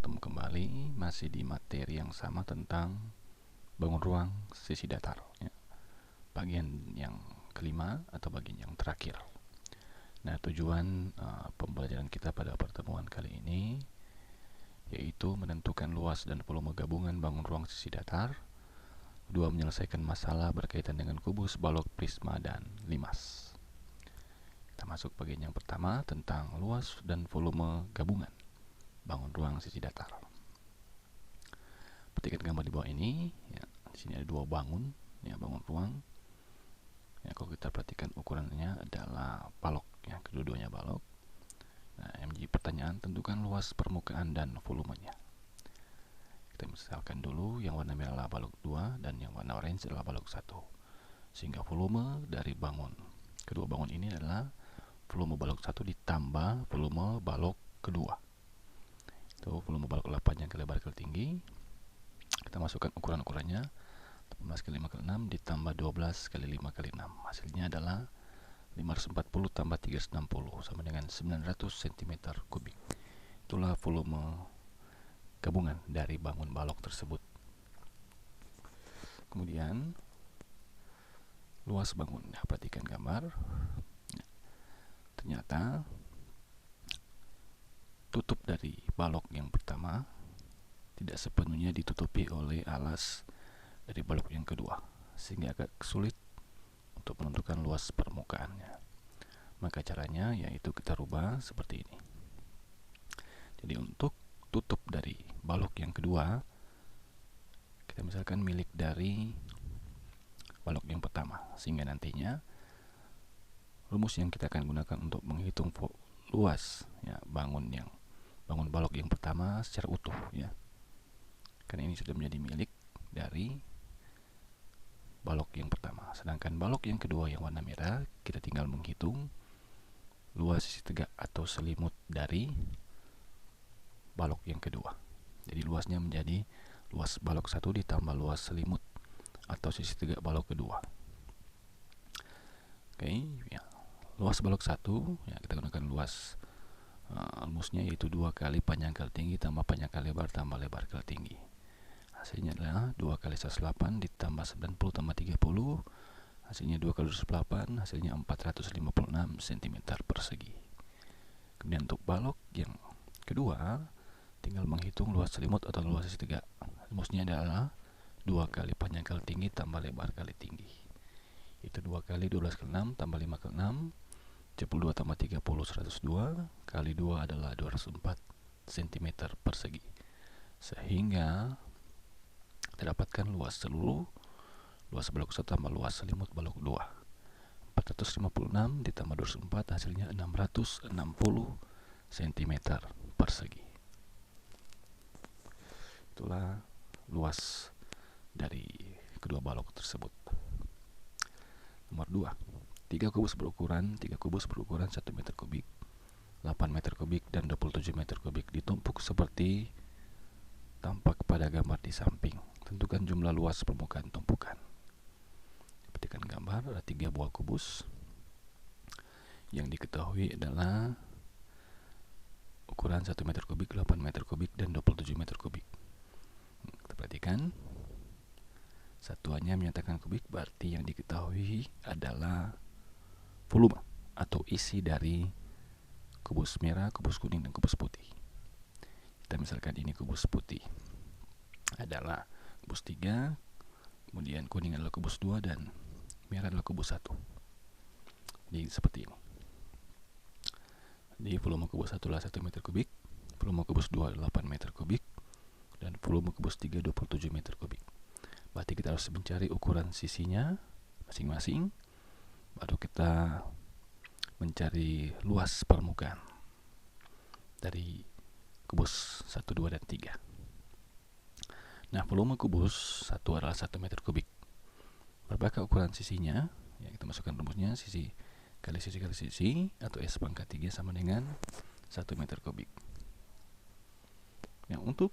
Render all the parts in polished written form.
bertemu kembali masih di materi yang sama tentang bangun ruang sisi datar ya. Bagian yang kelima atau bagian yang terakhir. Nah, tujuan pembelajaran kita pada pertemuan kali ini yaitu menentukan luas dan volume gabungan bangun ruang sisi datar. Kedua, menyelesaikan masalah berkaitan dengan kubus, balok, prisma, dan limas. Kita masuk bagian yang pertama tentang luas dan volume gabungan bangun ruang sisi datar. Perhatikan gambar di bawah ini ya. Di sini ada dua bangun ya, bangun ruang ya. Kalau kita perhatikan ukurannya adalah balok ya, kedua-duanya balok. Nah, yang menjadi pertanyaan, tentukan luas permukaan dan volumenya. Kita misalkan dulu yang warna merah adalah balok 2 dan yang warna orange adalah balok 1. Sehingga volume dari kedua bangun ini adalah volume balok 1 ditambah volume balok kedua. Itu volume balok 8 yang lebar ke tinggi. Kita masukkan ukuran-ukurannya. 18 kali 5 kali 6 ditambah 12 kali 5 kali 6. Hasilnya adalah 540 tambah 360 sama dengan 900 cm kubik. Itulah volume gabungan dari bangun balok tersebut. Kemudian luas bangun. Nah, perhatikan gambar. Ternyata tutup dari balok yang pertama tidak sepenuhnya ditutupi oleh alas dari balok yang kedua, sehingga agak sulit untuk menentukan luas permukaannya. Maka caranya yaitu kita rubah seperti ini. Jadi untuk tutup dari balok yang kedua, kita misalkan milik dari balok yang pertama, sehingga nantinya rumus yang kita akan gunakan untuk menghitung luas ya, bangun balok yang pertama secara utuh ya. Karena ini sudah menjadi milik dari balok yang pertama. Sedangkan balok yang kedua yang warna merah, kita tinggal menghitung luas sisi tegak atau selimut dari balok yang kedua. Jadi luasnya menjadi luas balok 1 ditambah luas selimut atau sisi tegak balok kedua. Oke, ya. Luas balok 1 ya, kita gunakan luas rumusnya yaitu 2 kali panjang kali tinggi tambah panjang kali lebar tambah lebar kali tinggi. Hasilnya adalah 2 kali 108 ditambah 90 tambah 30. Hasilnya 2 kali 108, hasilnya 456 cm persegi. Kemudian untuk balok yang kedua, tinggal menghitung luas selimut atau luas sisi tegak. Rumusnya adalah 2 kali panjang kali tinggi tambah lebar kali tinggi. Itu 2 kali 12 kali 6 tambah 5 kali 6, 72 tambah 30, 102, kali 2 adalah 204 cm persegi. Sehingga terdapatkan luas seluruh luas balok 1 tambah luas selimut balok 2. 456 ditambah 204 hasilnya 660 cm persegi. Itulah luas dari kedua balok tersebut. Nomor 2. 3 kubus berukuran 1 meter kubik, 8 meter kubik, dan 27 meter kubik ditumpuk seperti tampak pada gambar di samping. Tentukan jumlah luas permukaan tumpukan. Perhatikan gambar, ada 3 buah kubus. Yang diketahui adalah ukuran 1 meter kubik, 8 meter kubik, dan 27 meter kubik. Kita perhatikan satuannya menyatakan kubik, berarti yang diketahui adalah volume atau isi dari kubus merah, kubus kuning, dan kubus putih. Kita misalkan ini kubus putih adalah kubus 3, kemudian kuning adalah kubus 2, dan merah adalah kubus 1. Jadi seperti ini. Jadi volume kubus 1 adalah 1 meter kubik, volume kubus 2 adalah 8 meter kubik, dan volume kubus 3 27 meter kubik. Berarti kita harus mencari ukuran sisinya masing-masing, baru kita mencari luas permukaan dari kubus 1, 2, dan 3. Nah, volume kubus 1 adalah 1 meter kubik. Berapakah ukuran sisinya? Ya, kita masukkan rumusnya, sisi kali sisi kali sisi, atau S pangkat 3 sama dengan 1 meter kubik. Yang untuk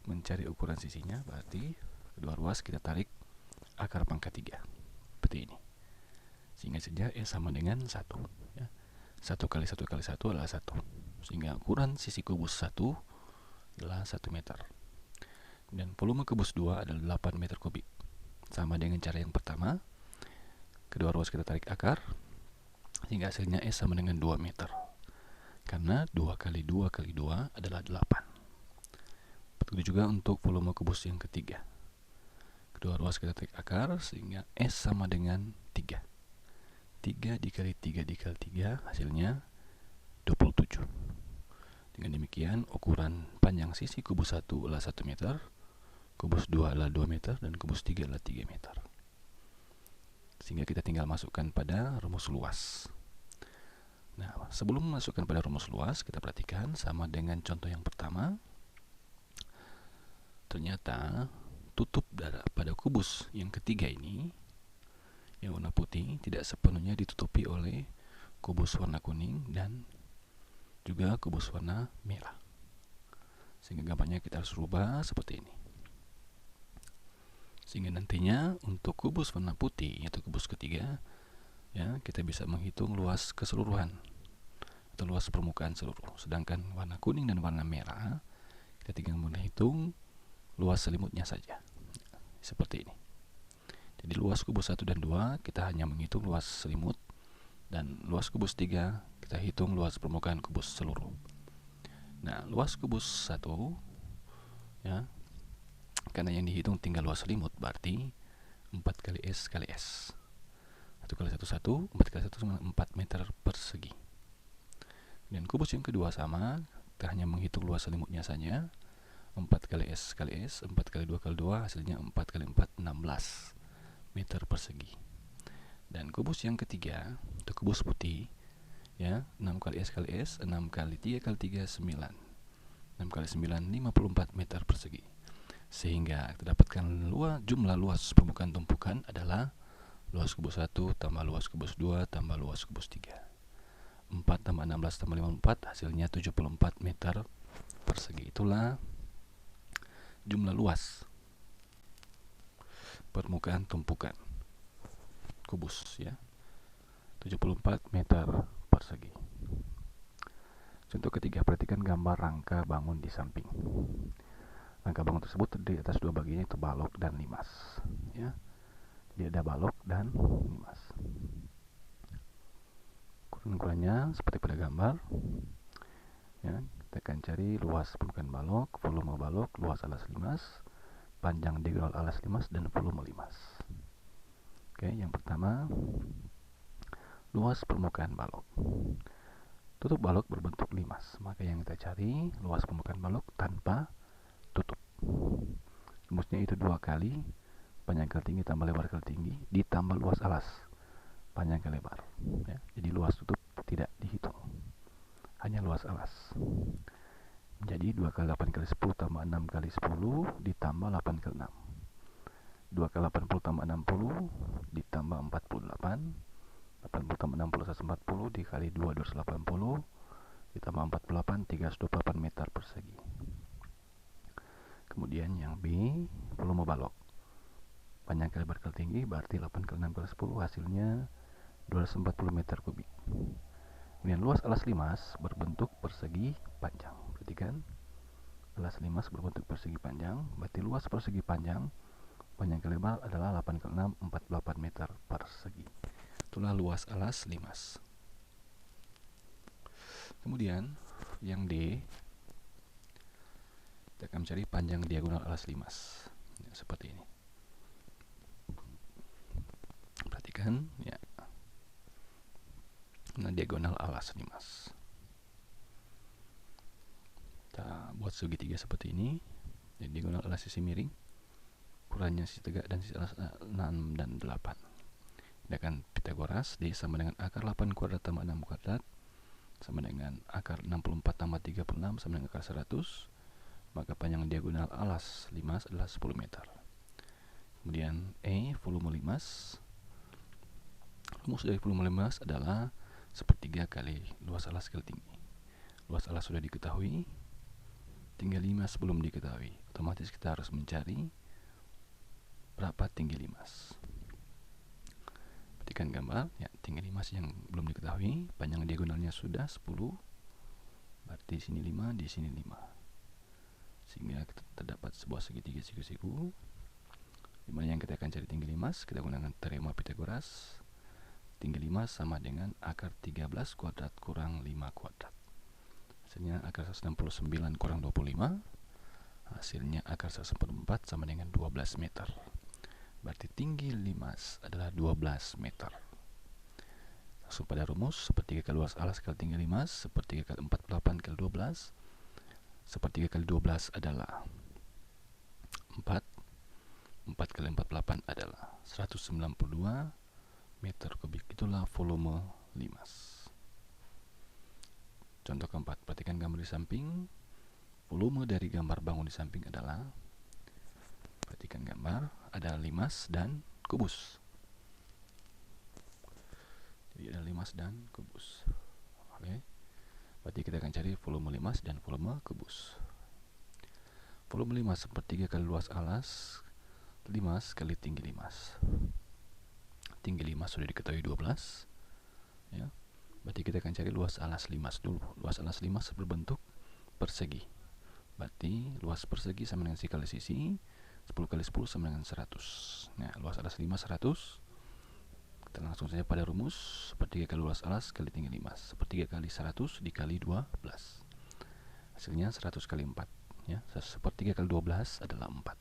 mencari ukuran sisinya, berarti kedua ruas kita tarik akar pangkat 3 seperti ini, sehingga saja S sama dengan 1 ya. 1 kali 1 kali 1 adalah 1, sehingga ukuran sisi kubus 1 adalah 1 meter. Dan volume kubus 2 adalah 8 meter kubik. Sama dengan cara yang pertama, kedua ruas kita tarik akar, sehingga hasilnya S sama dengan 2 meter. Karena 2 kali 2 kali 2 adalah 8. Begitu juga untuk volume kubus yang ketiga. Kedua ruas kita tarik akar, sehingga S sama dengan 3. 3 dikali 3 dikali 3, hasilnya 27. Dengan demikian, ukuran panjang sisi kubus 1 adalah 1 meter, kubus 2 adalah 2 meter, dan kubus 3 adalah 3 meter. Sehingga kita tinggal masukkan pada rumus luas. Nah, sebelum memasukkan pada rumus luas, kita perhatikan sama dengan contoh yang pertama. Ternyata tutup pada kubus yang ketiga ini, yang warna putih, tidak sepenuhnya ditutupi oleh kubus warna kuning dan juga kubus warna merah. Sehingga gambarnya kita harus rubah seperti ini. Sehingga nantinya untuk kubus warna putih, yaitu kubus ketiga, ya, kita bisa menghitung luas keseluruhan atau luas permukaan seluruh. Sedangkan warna kuning dan warna merah, kita tinggal menghitung luas selimutnya saja. Seperti ini. Jadi luas kubus 1 dan 2 kita hanya menghitung luas selimut, dan luas kubus 3 kita hitung luas permukaan kubus seluruh. Nah, luas kubus 1, ya, karena yang dihitung tinggal luas selimut, berarti 4 kali S kali S. 1 kali 1, 1, 4 kali 1 sama 4 meter persegi. Dan kubus yang kedua sama, kita hanya menghitung luas selimutnya saja. 4 kali S kali S, 4 kali 2 kali 2, hasilnya 4 kali 4, 16 meter persegi. Dan kubus yang ketiga, itu kubus putih, ya, 6 kali S kali S, 6 kali 3 kali 3, 9. 6 kali 9, 54 meter persegi. Sehingga kita dapatkan jumlah luas permukaan tumpukan adalah luas kubus 1 tambah luas kubus 2 tambah luas kubus 3. 4 tambah 16 tambah 54, hasilnya 74 meter persegi. Itulah jumlah luas permukaan tumpukan kubus, ya, 74 meter persegi. Contoh ketiga, perhatikan gambar rangka bangun di samping. Rangka bangun tersebut terdiri atas dua bagian, yaitu balok dan limas, ya. Jadi ada balok dan limas. Ukurannya seperti pada gambar, ya. Kita akan cari luas permukaan balok, volume balok, luas alas limas, panjang diagonal alas limas, dan volume limas. Oke, yang pertama, luas permukaan balok. Tutup balok berbentuk limas, maka yang kita cari luas permukaan balok tanpa tutup. Rumusnya itu 2 kali panjang kali tinggi tambah lebar kali tinggi ditambah luas alas panjang kali lebar, ya. Jadi luas tutup tidak dihitung, hanya luas alas. Jadi 2 kali 8 kali 10 tambah 6 kali 10 ditambah 8 kali 6. 2 kali 80 tambah 60 ditambah 48. 80 tambah 60 140 dikali 2 280 ditambah 48 328 meter persegi. Kemudian yang B, volume balok. Panjang kali lebar kali tinggi berarti 8 kali 6 kali 10, hasilnya 240 meter kubik. Kemudian luas alas limas berbentuk persegi panjang. Perhatikan, alas limas berbentuk persegi panjang, berarti luas persegi panjang kali lebar adalah 8 kali 6, 48 meter persegi. Itulah luas alas limas. Kemudian yang D, kita akan mencari panjang diagonal alas limas, ya, seperti ini. Perhatikan, ya. Nah, diagonal alas limas. Kita buat segitiga seperti ini. Jadi diagonal alas sisi miring, ukurannya sisi tegak dan sisi alas 6 dan 8. Kita akan Pitagoras, D sama dengan akar 8 kuadrat tambah 6 kuadrat sama dengan akar 64 tambah 36 sama dengan akar 100. Maka panjang diagonal alas limas adalah 10 meter. Kemudian E, volume limas. Rumus dari volume limas adalah sepertiga kali luas alas kali tinggi. Luas alas sudah diketahui, tinggi limas belum diketahui. Otomatis kita harus mencari berapa tinggi limas. Perhatikan gambar, ya, tinggi limas yang belum diketahui, panjang diagonalnya sudah 10, berarti di sini 5, di sini 5. sehingga terdapat sebuah segitiga siku-siku di mana yang kita akan cari tinggi limas. Kita gunakan teorema Pythagoras. Tinggi limas sama dengan akar 13 kuadrat kurang 5 kuadrat. Hasilnya akar 169 kurang 25. Hasilnya akar 144 sama dengan 12 meter. Berarti tinggi limas adalah 12 meter. Langsung pada rumus, sepertiga kali luas alas kali tinggi limas, sepertiga kali 48 kali 12. Sepertiga kali 12 adalah 4. 4 kali 48 adalah 192 meter kubik. Itulah volume limas. Contoh keempat, perhatikan gambar di samping. Volume dari gambar bangun di samping adalah, perhatikan gambar, ada limas dan kubus. Jadi ada limas dan kubus. Oke. Berarti kita akan cari volume limas dan volume kubus. Volume limas sepertiga kali luas alas limas kali tinggi limas. Tinggi limas sudah diketahui 12, ya. Berarti kita akan cari luas alas limas dulu. Luas alas limas berbentuk persegi. Berarti luas persegi sama dengan kali sisi. 10 kali 10 sama dengan 100. Nah, luas alas limas 100. Kita langsung saja pada rumus. Sepertiga kali luas alas kali tinggi limas. Sepertiga kali 100 dikali 12. Hasilnya 100 kali 4. Ya, sepertiga kali 12 adalah 4.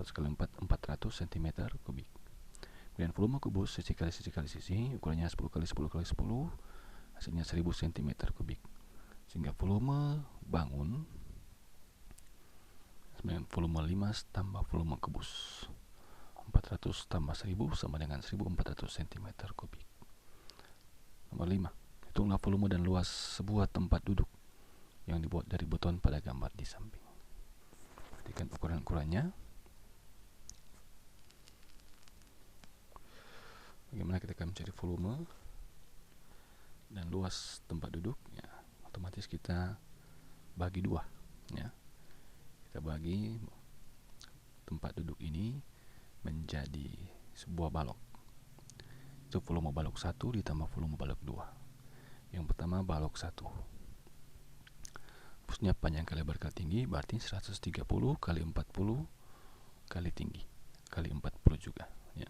100 kali 4, 400 cm kubik. Kemudian volume kubus sisi kali sisi kali sisi, ukurannya 10 kali 10 kali 10, hasilnya 1000 cm kubik. Sehingga volume bangun sebenarnya volume limas tambah volume kubus. 400 tambah 1000 sama dengan 1400 cm kubik. Nomor 5. Hitunglah volume dan luas sebuah tempat duduk yang dibuat dari beton pada gambar di samping. Perhatikan ukuran-ukurannya. Bagaimana kita akan mencari volume dan luas tempat duduk? Ya, otomatis kita bagi dua. Ya, kita bagi tempat duduk ini menjadi sebuah balok. Itu volume balok 1 ditambah volume balok 2. Yang pertama balok 1. Rumusnya panjang kali lebar kali tinggi, berarti 130 kali 40 kali tinggi kali 40 juga. Ya,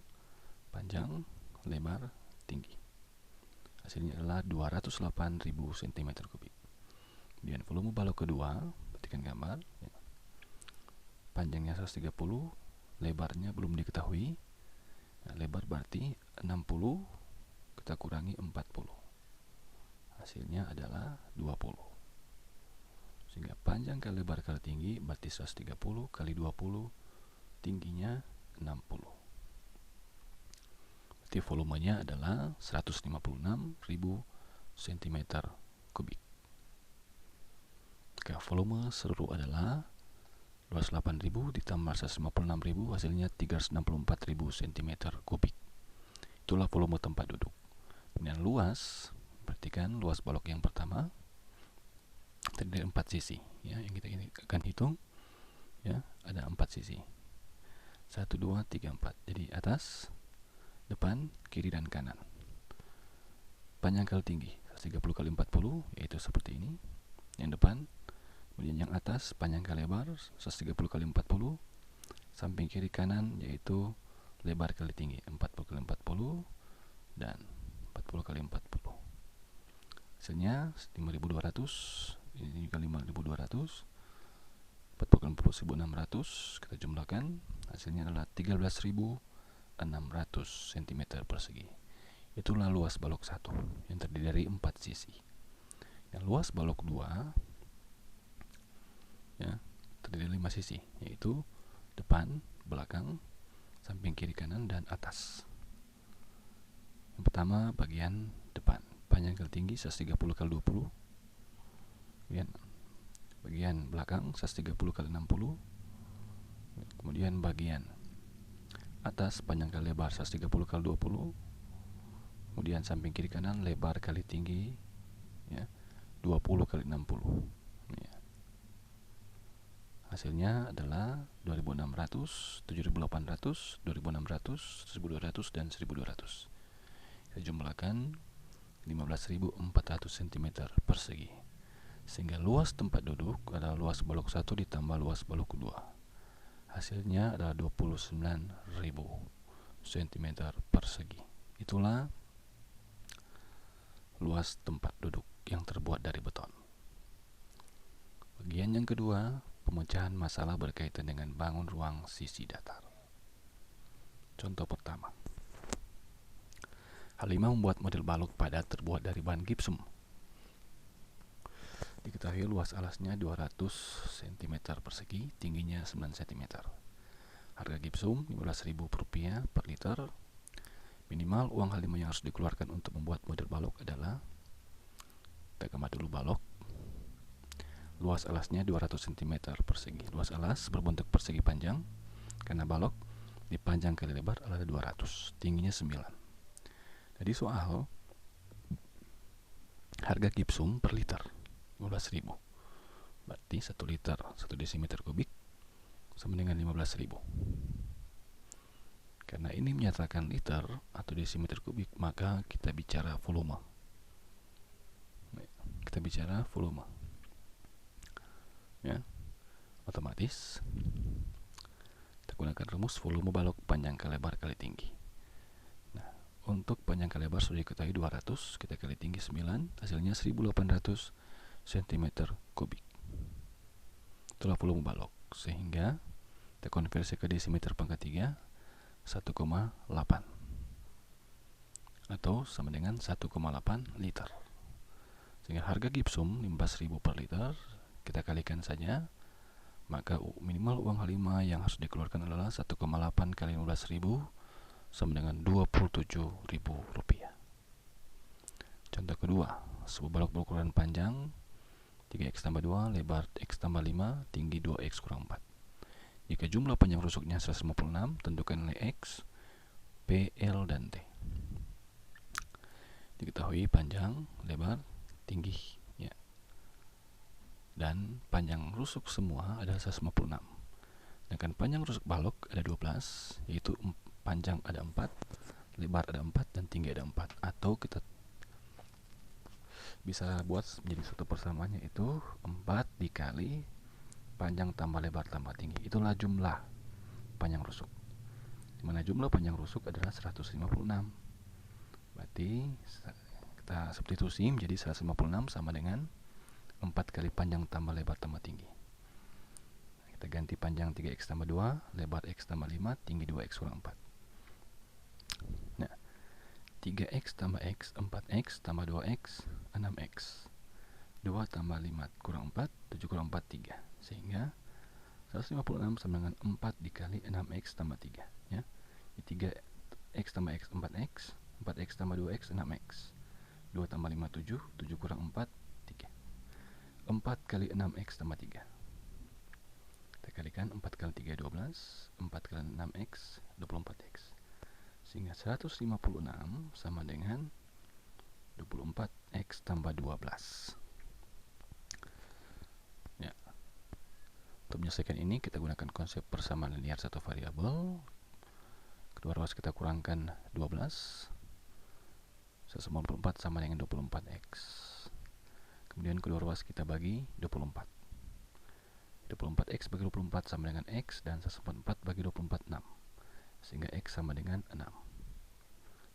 panjang, lebar, tinggi. Hasilnya adalah 208.000 cm kubik. Kemudian volume balok kedua, perhatikan gambar. Ya. Panjangnya 130, lebarnya belum diketahui. Nah, lebar berarti 60, kita kurangi 40. Hasilnya adalah 20. Sehingga panjang kali lebar kali tinggi berarti 130 kali 20, tingginya 60. Berarti volumenya adalah 156.000 cm kubik. Oke, volume seluruh adalah luas 8.000 ditambah 156.000, hasilnya 364.000 cm kubik. Itulah volume tempat duduk. Kemudian luas, perhatikan luas balok yang pertama terdiri dari 4 sisi, ya, yang kita akan hitung. Ya, ada 4 sisi. 1, 2, 3, 4. Jadi atas, depan, kiri, dan kanan. Panjang kali tinggi 130 kali 40, yaitu seperti ini. Yang depan. Kemudian yang atas panjang kali lebar 130 kali 40. Samping kiri kanan yaitu lebar kali tinggi 40 kali 40 dan 40 kali 40. Hasilnya 5.200. Ini juga 5.200. 40 kali 40 1.600. Kita jumlahkan, hasilnya adalah 13.600 cm persegi. Itulah luas balok 1 yang terdiri dari 4 sisi. Yang luas balok 2, ya, terdiri dari 5 sisi, yaitu depan, belakang, samping kiri kanan, dan atas. Yang pertama bagian depan, panjang kali tinggi 130 kali 20. Kemudian bagian belakang 130 kali 60. Kemudian bagian atas panjang kali lebar 130 kali 20. Kemudian samping kiri kanan lebar kali tinggi, ya, 20 kali 60. Ya. Hasilnya adalah 2.600, 7.800, 2.600, 1.200, dan 1.200. Kita jumlahkan 15.400 cm persegi. Sehingga luas tempat duduk adalah luas balok 1 ditambah luas balok 2. Hasilnya adalah 29.000 cm persegi. Itulah luas tempat duduk yang terbuat dari beton. Bagian yang kedua, pemecahan masalah berkaitan dengan bangun ruang sisi datar. Contoh pertama, Halimah membuat model balok padat terbuat dari bahan gipsum. Diketahui luas alasnya 200 cm persegi, tingginya 9 cm. Harga gipsum Rp15.000 per liter. Minimal uang Halimah yang harus dikeluarkan untuk membuat model balok adalah, kita gambar dulu balok. Luas alasnya 200 cm persegi. Luas alas berbentuk persegi panjang karena balok dipanjang kali lebar adalah 200, tingginya 9. Jadi soal harga gipsum per liter 15.000. Berarti 1 liter 1 desimeter kubik sama dengan 15.000. Karena ini menyatakan liter atau desimeter kubik, maka kita bicara volume. Kita bicara volume. Ya. Otomatis kita gunakan rumus volume balok panjang kali lebar kali tinggi. Nah, untuk panjang kali lebar sudah diketahui 200, kita kali tinggi 9, hasilnya 1800 cm kubik. Itulah volume balok. Sehingga kita konversi ke desimeter pangkat 3, 1,8 atau sama dengan 1,8 liter. Sehingga harga gipsum 15.000 per liter, kita kalikan saja, maka minimal uang Halimah yang harus dikeluarkan adalah 1,8 kali 15.000 sama dengan Rp27.000. Contoh kedua, sebuah balok berukuran panjang 3x tambah 2, lebar x tambah 5, tinggi 2x kurang 4. Jika jumlah panjang rusuknya 156, tentukan nilai x, p, l, dan t. Diketahui panjang, lebar, tinggi, ya, dan panjang rusuk semua adalah 156. Sedangkan panjang rusuk balok ada 12, yaitu panjang ada 4, lebar ada 4, dan tinggi ada 4. Atau kita bisa buat menjadi satu persamaannya, yaitu 4 dikali panjang tambah lebar tambah tinggi. Itulah jumlah panjang rusuk, dimana jumlah panjang rusuk adalah 156. Berarti kita substitusi menjadi 156 sama dengan 4 kali panjang tambah lebar tambah tinggi. Kita ganti panjang 3x tambah 2, lebar x tambah 5, tinggi 2x kurang 4. Nah, 3x tambah x, 4x tambah 2x, 6x. 2 tambah 5 kurang 4, 7 kurang 4, 3. Sehingga 156 sama dengan 4 dikali 6x tambah 3. Ya. 3x tambah x, 4x. 4x tambah 2x, 6x. 2 tambah 5, 7. 7 kurang 4, 3. 4 kali 6x tambah 3. Kita kalikan 4 kali 3, 12. 4 kali 6x, 24x. Sehingga 156 sama dengan 24x tambah 12. Ya. Untuk menyelesaikan ini kita gunakan konsep persamaan linear satu variabel. Kedua ruas kita kurangkan 12. 194 sama dengan 24x. Kemudian kedua ruas kita bagi 24. 24x bagi 24 sama dengan x, dan 194 bagi 24, 6. Sehingga x sama dengan 6.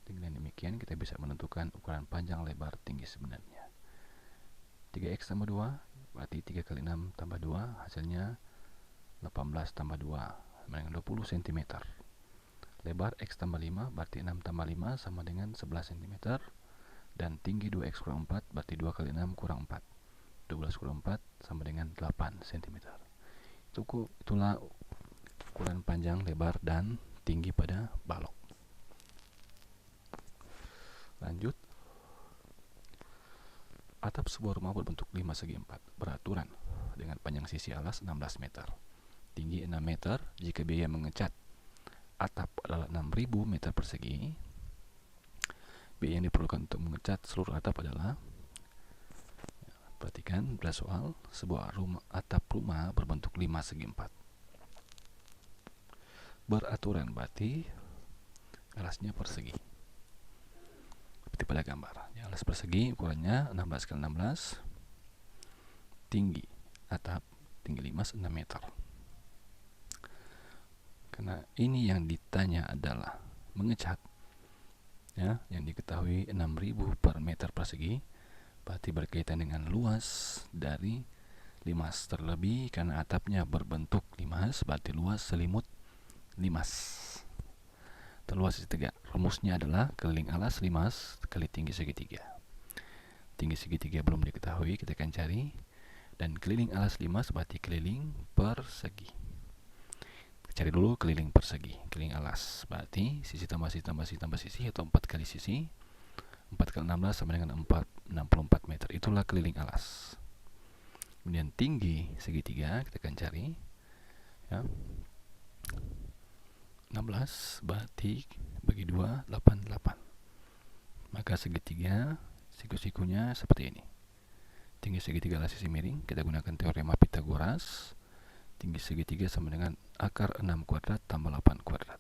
Dengan demikian kita bisa menentukan ukuran panjang lebar tinggi sebenarnya. 3x tambah 2 berarti 3 kali 6 tambah 2, hasilnya 18 tambah 2 sama dengan 20 cm. Lebar x tambah 5 berarti 6 tambah 5 sama dengan 11 cm. Dan tinggi 2x kurang 4 berarti 2 kali 6 kurang 4. 12 kurang 4 sama dengan 8 cm. Itulah ukuran panjang, lebar, dan tinggi pada balok. Lanjut. Atap sebuah rumah berbentuk 5 segi 4 beraturan dengan panjang sisi alas 16 meter, tinggi 6 meter. Jika biaya mengecat atap adalah 6.000 meter persegi, biaya yang diperlukan untuk mengecat seluruh atap adalah, perhatikan pada soal, sebuah atap rumah berbentuk 5 segi 4 beraturan berarti alasnya persegi. Seperti pada gambar, ya, alas persegi ukurannya 16 x 16 tinggi atap tinggi limas 6 meter. Karena ini yang ditanya adalah mengecat, ya, yang diketahui 6.000 per meter persegi, berarti berkaitan dengan luas dari limas. Terlebih karena atapnya berbentuk limas, berarti luas selimut limas. Terluas segitiga. Rumusnya adalah keliling alas limas kali tinggi segitiga. Tinggi segitiga belum diketahui, kita akan cari. Dan keliling alas limas berarti keliling persegi. Cari dulu keliling persegi. Keliling alas berarti sisi tambah sisi tambah sisi tambah sisi, atau 4 kali sisi. 4 kali 16 sama dengan 64 meter. Itulah keliling alas. Kemudian tinggi segitiga kita akan cari, ya. 16 berarti bagi 2 88. Maka segitiga siku-sikunya seperti ini. Tinggi segitiga adalah sisi miring, kita gunakan teorema Pythagoras. Tinggi segitiga sama dengan akar 6 kuadrat tambah 8 kuadrat,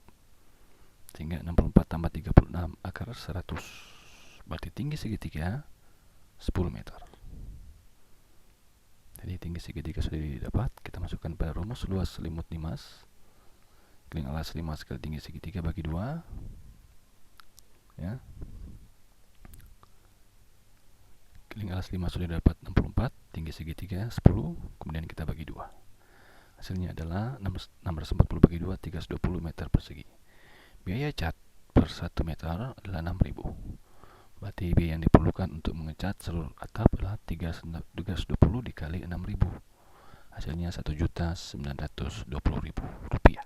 sehingga 64 tambah 36 akar 100. Berarti tinggi segitiga 10 meter. Jadi tinggi segitiga sudah didapat. Kita masukkan pada rumus luas selimut limas keliling alas limas kali tinggi segitiga bagi 2, ya. Keliling alas limas sudah dapat 64, tinggi segitiga 10, kemudian kita bagi 2. Hasilnya adalah 640 bagi 2, 320 meter persegi. Biaya cat per 1 meter adalah 6.000. Berarti biaya yang diperlukan untuk mengecat seluruh atap adalah 320 dikali 6.000. Hasilnya 1.920.000 rupiah.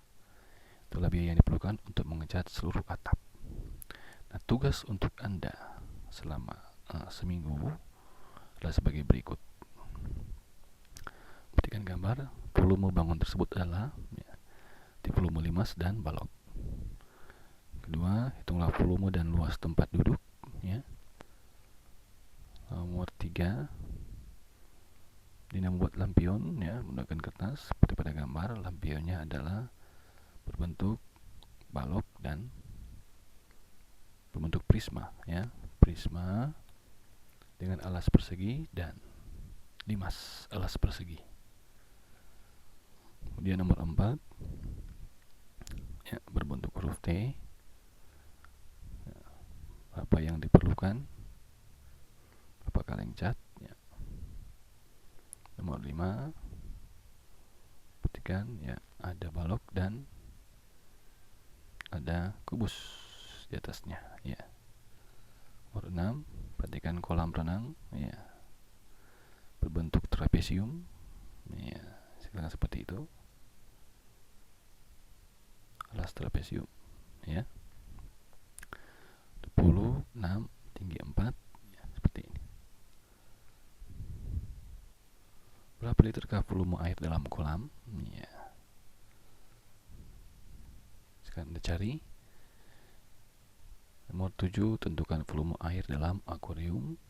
Itulah biaya yang diperlukan untuk mengecat seluruh atap. Nah, tugas untuk Anda selama seminggu adalah sebagai berikut. Perhatikan gambar. Volume bangun tersebut adalah, ya, di volume limas dan balok. Kedua, hitunglah volume dan luas tempat duduk, ya. Nomor 3, Dina membuat lampion, ya, menggunakan kertas seperti pada gambar. Lampionnya adalah berbentuk balok dan berbentuk prisma, ya. Prisma dengan alas persegi dan limas alas persegi. Kemudian nomor 4, ya, berbentuk huruf T. Ya, apa yang diperlukan? Berapa kaleng cat? Ya. Nomor 5, perhatikan, ya, ada balok dan ada kubus di atasnya, ya. Nomor 6, perhatikan kolam renang, ya, berbentuk trapesium, ya, seperti itu. Alas trapesium, ya. 26, tinggi 4, ya, seperti ini. Berapa literkah volume air dalam kolam? Ya. Sekarang kita cari. Nomor 7, tentukan volume air dalam akuarium,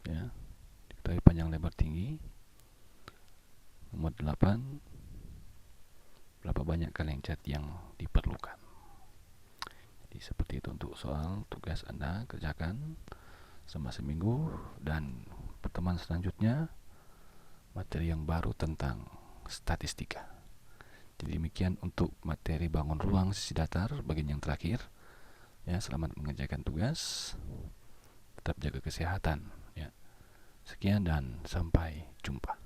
ya. Diketahui panjang lebar tinggi. Nomor 8, berapa banyak kaleng cat yang diperlukan. Jadi seperti itu untuk soal tugas Anda, kerjakan selama seminggu. Dan pertemuan selanjutnya materi yang baru tentang statistika. Jadi demikian untuk materi bangun ruang sisi datar bagian yang terakhir, ya. Selamat mengerjakan tugas, tetap jaga kesehatan, ya. Sekian dan sampai jumpa.